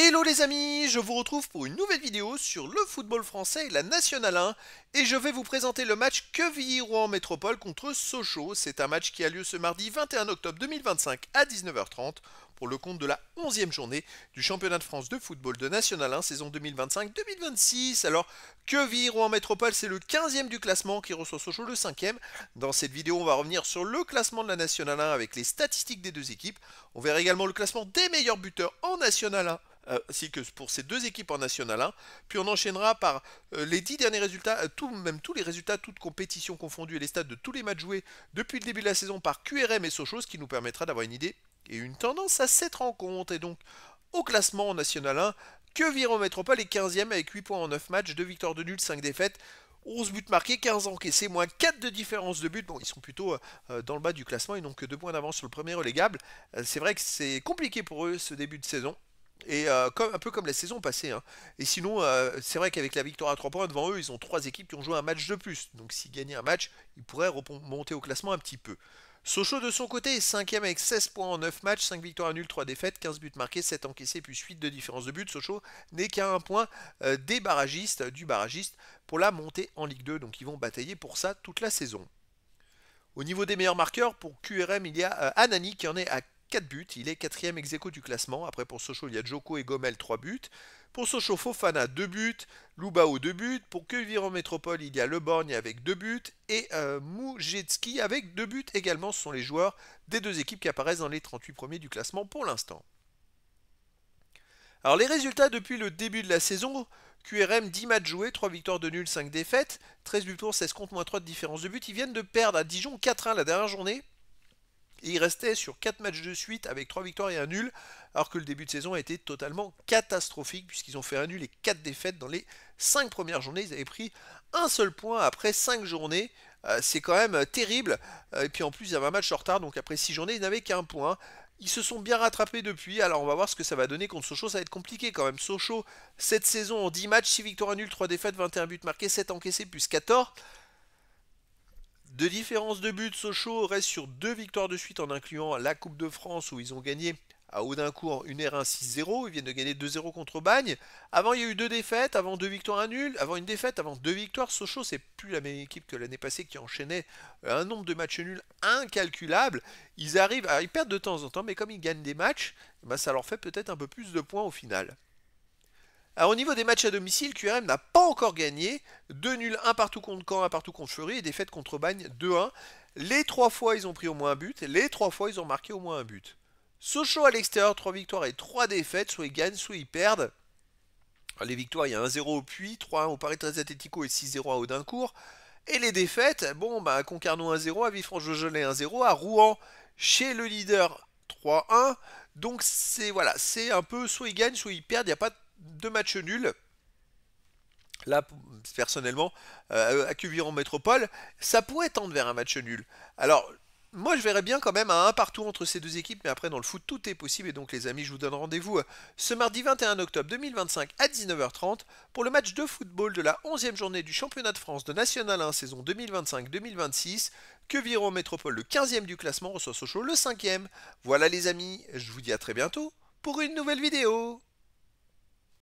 Hello les amis, je vous retrouve pour une nouvelle vidéo sur le football français et la Nationale 1 et je vais vous présenter le match Quevilly-Rouen Métropole contre Sochaux. C'est un match qui a lieu ce mardi 21 octobre 2025 à 19h30 pour le compte de la 11e journée du championnat de France de football de Nationale 1 saison 2025-2026. Alors Quevilly-Rouen Métropole, c'est le 15e du classement qui reçoit Sochaux le 5e. Dans cette vidéo, on va revenir sur le classement de la Nationale 1 avec les statistiques des deux équipes. On verra également le classement des meilleurs buteurs en Nationale 1 ainsi que pour ces deux équipes en National 1. Puis on enchaînera par les 10 derniers résultats, même tous les résultats, toutes compétitions confondues et les stats de tous les matchs joués depuis le début de la saison par QRM et Sochaux, ce qui nous permettra d'avoir une idée et une tendance à cette rencontre. Et donc, au classement en National 1, Quevilly-Rouen Métropole est 15e avec 8 points en 9 matchs, 2 victoires de nul, 5 défaites. 11 buts marqués, 15 encaissés, moins 4 de différence de but. Bon, ils sont plutôt dans le bas du classement et n'ont que 2 points d'avance sur le premier relégable. C'est vrai que c'est compliqué pour eux ce début de saison. Et un peu comme la saison passée. Hein. Et sinon, c'est vrai qu'avec la victoire à 3 points devant eux, ils ont 3 équipes qui ont joué un match de plus. Donc s'ils gagnaient un match, ils pourraient remonter au classement un petit peu. Sochaux de son côté est 5e avec 16 points en 9 matchs, 5 victoires nulles, 3 défaites, 15 buts marqués, 7 encaissés, plus 8 de différence de but. Sochaux n'est qu'à un point des barragistes, du barragiste pour la montée en Ligue 2. Donc ils vont batailler pour ça toute la saison. Au niveau des meilleurs marqueurs, pour QRM, il y a Anani qui en est à 4 buts. Il est 4e ex aequo du classement. Après, pour Sochaux, il y a Djoko et Gomel, 3 buts. Pour Sochaux, Fofana, 2 buts. Loubao, 2 buts. Pour Quevilly-Rouen Métropole, il y a Le Borgne avec 2 buts. Et Moujetski avec 2 buts également. Ce sont les joueurs des deux équipes qui apparaissent dans les 38 premiers du classement pour l'instant. Alors, les résultats depuis le début de la saison. QRM, 10 matchs joués, 3 victoires de nul, 5 défaites, 13 buts pour, 16 contre, moins 3 de différence de but. Ils viennent de perdre à Dijon 4-1 la dernière journée. Et ils restaient sur 4 matchs de suite avec 3 victoires et un nul, alors que le début de saison a été totalement catastrophique, puisqu'ils ont fait un nul et 4 défaites dans les 5 premières journées. Ils avaient pris un seul point après 5 journées. C'est quand même terrible. Et puis en plus, ils avaient un match en retard, donc après 6 journées, ils n'avaient qu'un point. Ils se sont bien rattrapés depuis, alors on va voir ce que ça va donner contre Sochaux, ça va être compliqué quand même. Sochaux, cette saison en 10 matchs, 6 victoires, un nul, 3 défaites, 21 buts marqués, 7 encaissés, plus 14. De différence de but, Sochaux reste sur 2 victoires de suite en incluant la Coupe de France où ils ont gagné à Audincourt une R1 6-0. Ils viennent de gagner 2-0 contre Bagne. Avant, il y a eu 2 défaites, avant 2 victoires, un nul. Avant une défaite, avant 2 victoires. Sochaux, c'est plus la même équipe que l'année passée qui enchaînait un nombre de matchs nuls incalculable. Ils arrivent, ils perdent de temps en temps, mais comme ils gagnent des matchs, ça leur fait peut-être un peu plus de points au final. Alors au niveau des matchs à domicile, QRM n'a pas encore gagné. 2 nuls, 1 partout contre Caen, 1 partout contre Fleury et défaite contre Bagne 2-1. Les 3 fois ils ont pris au moins un but, les 3 fois ils ont marqué au moins un but. Sochaux à l'extérieur, 3 victoires et 3 défaites, soit ils gagnent, soit ils perdent. Les victoires, il y a 1-0 au Puy, 3-1 au Paris Très Atlético et 6-0 à Audincourt. Et les défaites, bon, à Concarneau 1-0, à Villefranche-de-Gelais 1-0, à Rouen, chez le leader 3-1. Donc c'est voilà, c'est un peu soit ils gagnent, soit ils perdent, il n'y a pas de match nul. Là, personnellement, à Quevilly-Rouen Métropole, ça pourrait tendre vers un match nul. Alors, moi, je verrais bien quand même un partout entre ces deux équipes, mais après, dans le foot, tout est possible. Et donc, les amis, je vous donne rendez-vous ce mardi 21 octobre 2025 à 19h30 pour le match de football de la 11e journée du championnat de France de National 1 saison 2025-2026. Quevilly-Rouen Métropole, le 15e du classement, reçoit Sochaux, le 5e. Voilà, les amis, je vous dis à très bientôt pour une nouvelle vidéo.